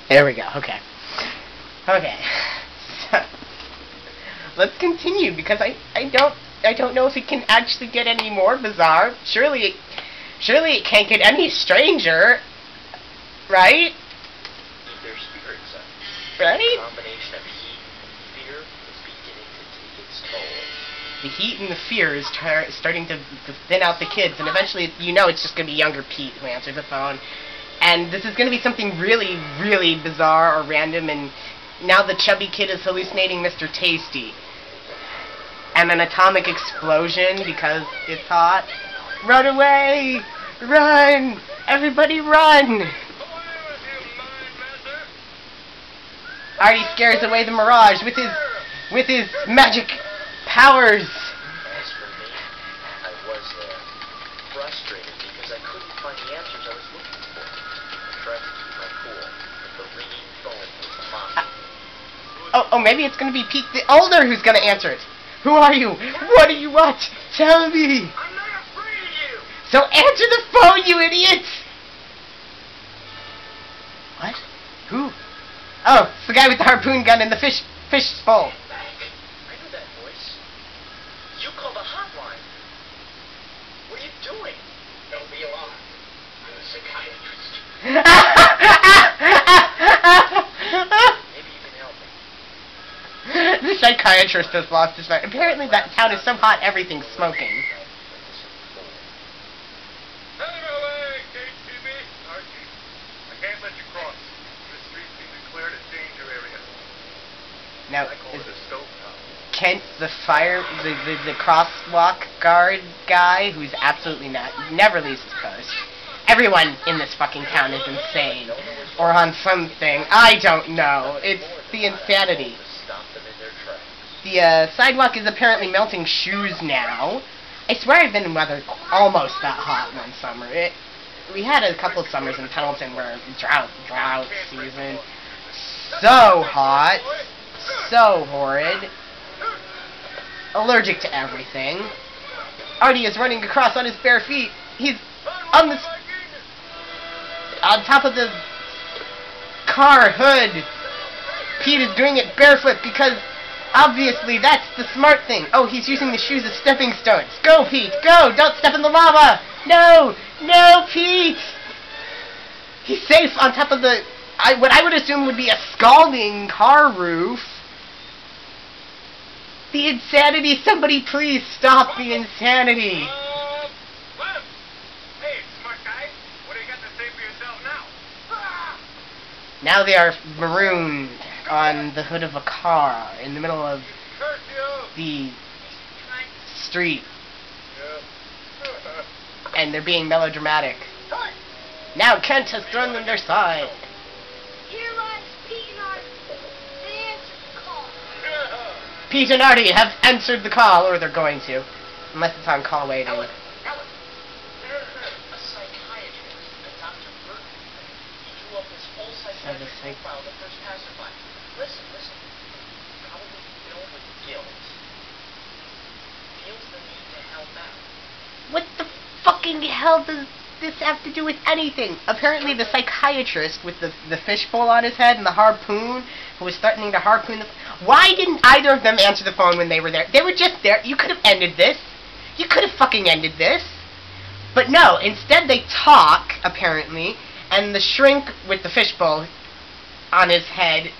There we go. Okay. Okay. So, let's continue because I don't know if it can actually get any more bizarre. Surely it can't get any stranger, right? Their spirits up. Right? The combination of heat and fear is beginning to take its toll. The heat and the fear is starting to thin out the kids, and eventually, you know, it's just going to be younger Pete who answers the phone. And this is going to be something really, really bizarre or random, and now the chubby kid is hallucinating Mr. Tasty. And an atomic explosion because it's hot. Run away! Run! Everybody run! Artie scares away the mirage with his magic powers. As for me, I was frustrated because I couldn't find the answers I was looking for. I tried to keep my cool, but the ringing phone was mine. Oh, maybe it's going to be Pete the Older who's going to answer it. Who are you? What do you want? Tell me. I'm not afraid of you! So answer the phone, you idiots! What? Who? Oh, it's the guy with the harpoon gun and the fish bowl. I knew that voice. You called the hotline. What are you doing? Don't be alarmed. I'm a psychiatrist. Maybe you can help me. The psychiatrist has lost his mind. Apparently that town is so hot everything's smoking. Now, is Kent the the crosswalk guard guy who's absolutely never leaves his post? Everyone in this fucking town is insane. Or on something. I don't know. It's the insanity. The sidewalk is apparently melting shoes now. I swear I've been in weather almost that hot one summer. We had a couple of summers in Pendleton where drought season. So hot. So horrid. Allergic to everything. Artie is running across on his bare feet. He's on top of the car hood. Pete is doing it barefoot because obviously that's the smart thing. Oh, he's using the shoes as stepping stones. Go, Pete, go! Don't step in the lava! No! No, Pete! He's safe on top of the what I would assume would be a scalding car roof. The insanity! Somebody please stop the insanity! Hey, smart guy. What do you got to say for yourself now? Now they are marooned on the hood of a car in the middle of the street. And they're being melodramatic. Now Kent has thrown them their side. Here lies Pete and Artie. They answered the call. Pete and Artie have answered the call, or they're going to. Unless it's on call waiting. Ellen. A psychiatrist, a Dr. Burton. He drew up this whole psychiatric profile of the first passerby. Listen. Probably filled with guilt. Feels the need to help out. What the fucking hell does this have to do with anything? Apparently the psychiatrist with the fishbowl on his head and the harpoon, who was threatening to harpoon the... Why didn't either of them answer the phone when they were there? They were just there. You could have ended this. You could have fucking ended this. But no, instead they talk, apparently, and the shrink with the fishbowl on his head,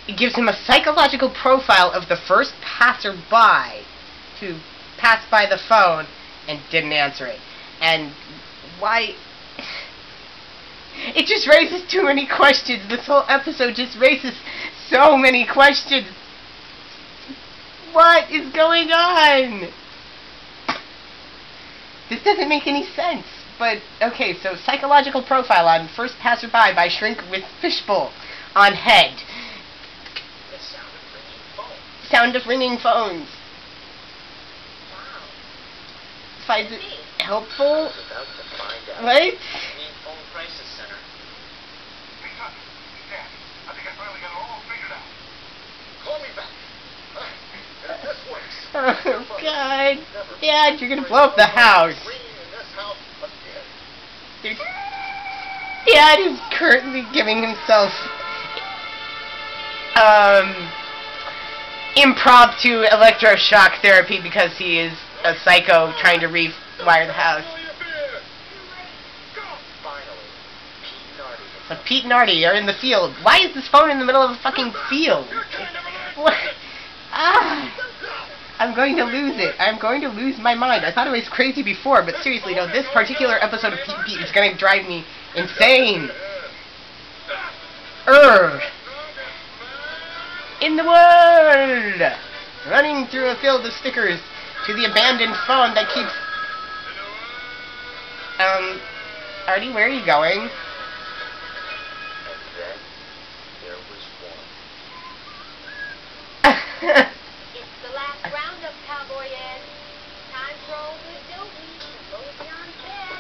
it gives him a psychological profile of the first passerby who passed by the phone and didn't answer it. And why... It just raises too many questions. This whole episode just raises so many questions. What is going on? This doesn't make any sense. But, okay, so psychological profile on first passerby by shrink with fishbowl on head. The sound of ringing phones. Sound of ringing phones. Wow. Finds it helpful? I was about to find out. Right? Ringing phone crisis center. Hey, Tuck. Yeah, I think I finally got it all figured out. Call me back. If this works. Oh, God. Dad, you're gonna blow up the house. Ringing in this house again. dad is currently giving himself impromptu electroshock therapy because he is a psycho trying to rewire the house. But Pete and Artie are in the field. Why is this phone in the middle of a fucking field? What? I'm going to lose it. I'm going to lose my mind. I thought it was crazy before, but seriously, no, this particular episode of Pete and Pete is going to drive me insane. In the world! Running through a field of stickers to the abandoned phone that keeps... Artie, where are you going? It's the last roundup, Cowboy Ed. Time for old Adobe to load me on bed.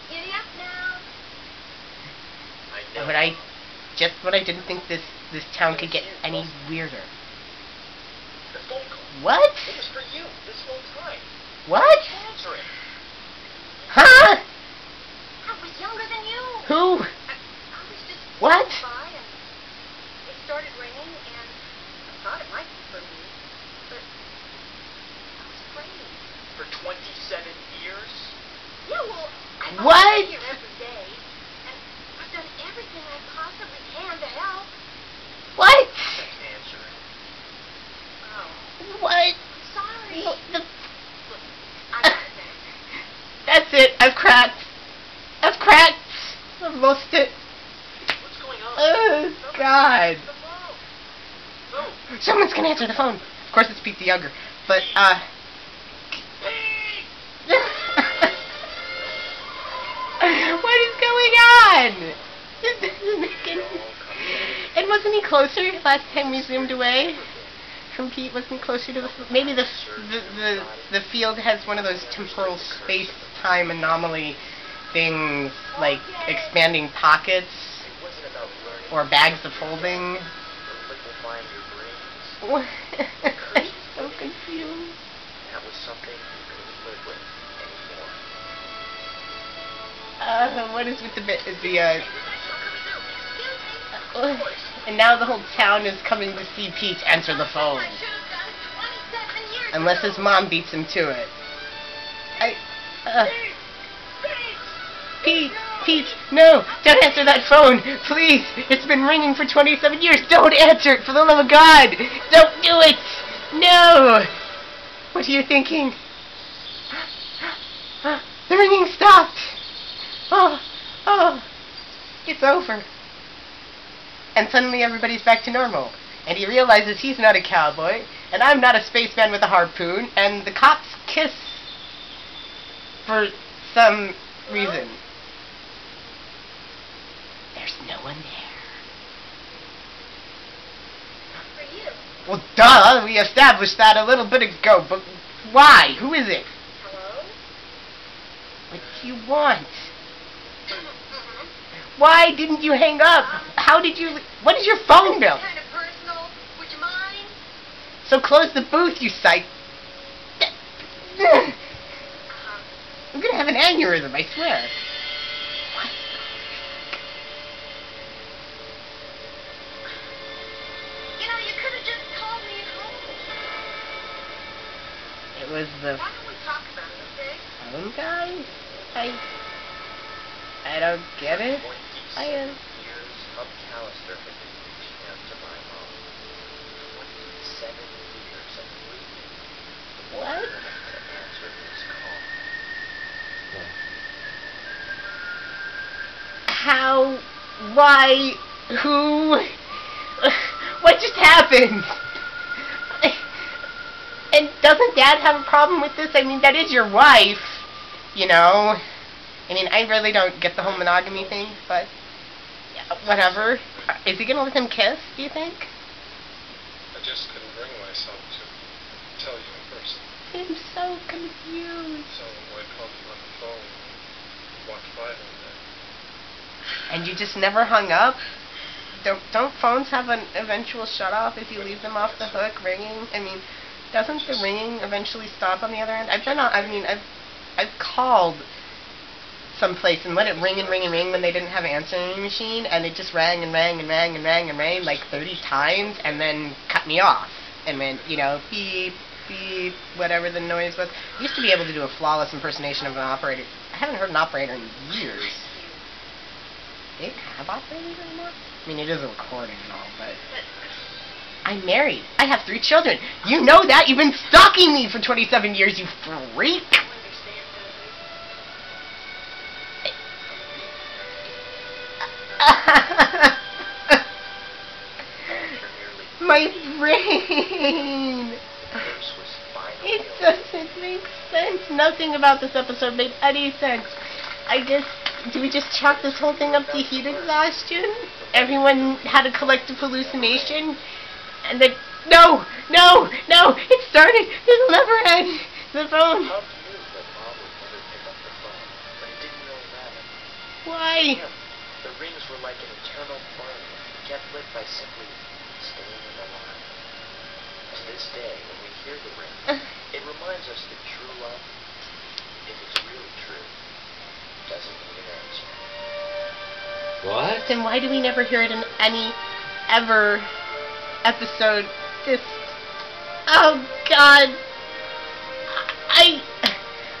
Giddy up now. When I didn't think this town could get any weirder. The phone call. What? It was for you this whole time. What? Answer it. Huh? I was younger than you. Who? I was just What? by and it started ringing and I thought it might be for me, but I was afraid. For 27 years? Yeah, well, I'm What? here every day and I've done everything I possibly can to help. What? Just answer it. Oh, What? I'm sorry. No, Look, I got it. That's it. I've cracked. I've cracked. I've lost it. What's going on? Oh, God. The phone. Who? Someone's gonna answer the phone. Of course, it's Pete the Younger. But, what is going on? This doesn't make any... And wasn't he closer last time we zoomed away from Pete? Wasn't he closer to the... Maybe the field has one of those temporal space-time anomaly things, like expanding pockets or bags of holding. What? I'm so confused. That was something you couldn't live with anymore. What is with and now the whole town is coming to see Pete answer the phone. I should have done 27 years Unless ago. his mom beats him to it. Pete, no! Don't answer that phone! Please! It's been ringing for 27 years! Don't answer it, for the love of God! Don't do it! No! What are you thinking? The ringing stopped! Oh, it's over. And suddenly everybody's back to normal. And he realizes he's not a cowboy, and I'm not a spaceman with a harpoon, and the cops kiss for some reason. There's no one there. For you. Well, duh, we established that a little bit ago, but why? Who is it? Hello? What do you want? Why didn't you hang up? How did you... What is your phone bill? Kind of personal. Would you mind? So close the booth, you psych... I'm gonna have an aneurysm, I swear. What? You know, you could have just called me at home. It was the Why don't we talk about it, okay? phone guy? I don't get it. 27 years Hub Callister had been reaching out to my mom. 27 years of waiting. What? To answer his call. How? Why? Who? What just happened? And doesn't Dad have a problem with this? I mean, that is your wife, you know. I mean, I really don't get the whole monogamy thing, but yeah, whatever. Is he gonna let him kiss, do you think? I just couldn't bring myself to tell you in person. I'm so confused. So I called you on the phone and walked by one day. And you just never hung up? Don't phones have an eventual shut-off if you leave them off the hook ringing? I mean, doesn't the ringing eventually stop on the other end? I've called someplace and let it ring and ring and ring when they didn't have an answering machine, and it just rang and rang and rang and rang and rang like 30 times, and then cut me off. And went, you know, beep, beep, whatever the noise was. I used to be able to do a flawless impersonation of an operator. I haven't heard an operator in years. They don't have operators anymore? I mean, it is a recording and all, but... I'm married. I have 3 children. You know that. You've been stalking me for 27 years, you freak. My brain. It doesn't make sense. Nothing about this episode made any sense. Do we just chalk this whole thing up to heat exhaustion? Everyone had a collective hallucination? And then, no, it started. It'll never end. The phone. How do you know that Mom would never pick up the phone? But it didn't really matter. Why? Yeah, the rings were like an eternal flame, kept lit by simply staying in the line. To this day, when we hear the ring, it reminds us that true love, if it's really true, doesn't need an answer. What? Then why do we never hear it in any ever episode? Oh God.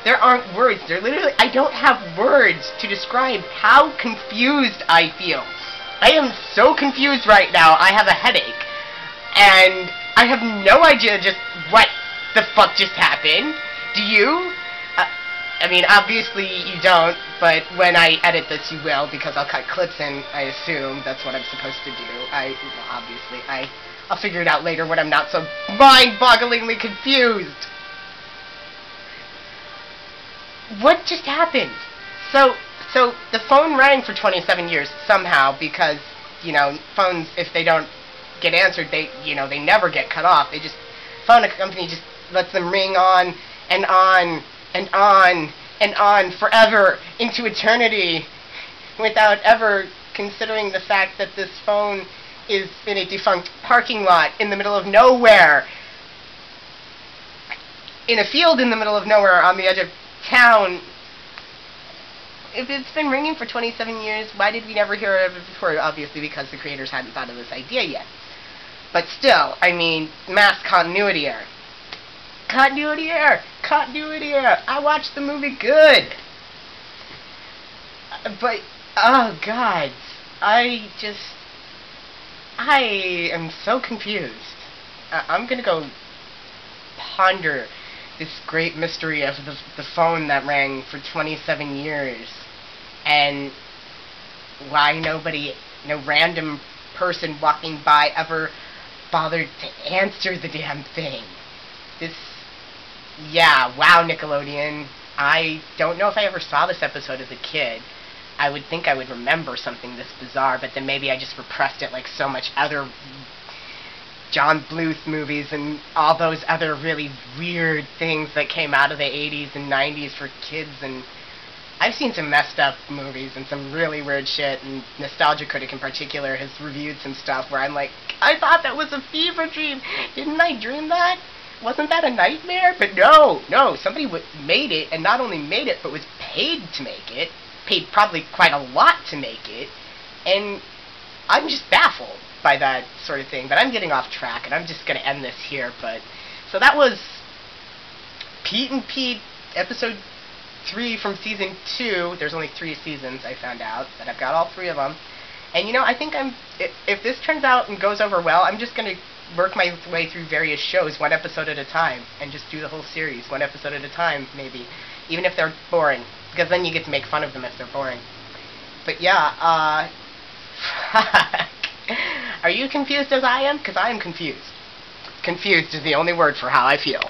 There aren't words. I don't have words to describe how confused I feel. I am so confused right now. I have a headache. And I have no idea just what the fuck just happened. Do you? I mean, obviously you don't, but when I edit this you will, because I'll cut clips in, I assume. That's what I'm supposed to do. Obviously, I'll figure it out later when I'm not so mind-bogglingly confused. What just happened? So the phone rang for 27 years somehow because, you know, phones, if they don't get answered, they never get cut off. Phone company just lets them ring on and on and on and on forever into eternity without ever considering the fact that this phone is in a defunct parking lot in the middle of nowhere, in a field in the middle of nowhere on the edge of town. If it's been ringing for 27 years, why did we never hear of it before? Obviously because the creators hadn't thought of this idea yet. But still, I mean, mass continuity error. Continuity error! Continuity error! I watched the movie good! But, oh God, I am so confused. I'm gonna go ponder this great mystery of the phone that rang for 27 years, and why no random person walking by ever bothered to answer the damn thing. Wow, Nickelodeon. I don't know if I ever saw this episode as a kid. I would think I would remember something this bizarre, but then maybe I just repressed it like so much other John Bluth movies and all those other really weird things that came out of the 80s and 90s for kids. And I've seen some messed up movies and some really weird shit, and Nostalgia Critic in particular has reviewed some stuff where I'm like, I thought that was a fever dream. Didn't I dream that? Wasn't that a nightmare? But no, somebody made it, and not only made it, but was paid to make it. Paid probably quite a lot to make it, and I'm just baffled by that sort of thing. But I'm getting off track, and I'm just going to end this here. But so that was Pete episode 3 from season 2. There's only 3 seasons, I found out, but I've got all 3 of them. And you know, I think if this turns out and goes over well, I'm just going to work my way through various shows, 1 episode at a time, and just do the whole series, 1 episode at a time, maybe, even if they're boring, because then you get to make fun of them if they're boring. But yeah, are you confused as I am? Because I am confused. Confused is the only word for how I feel.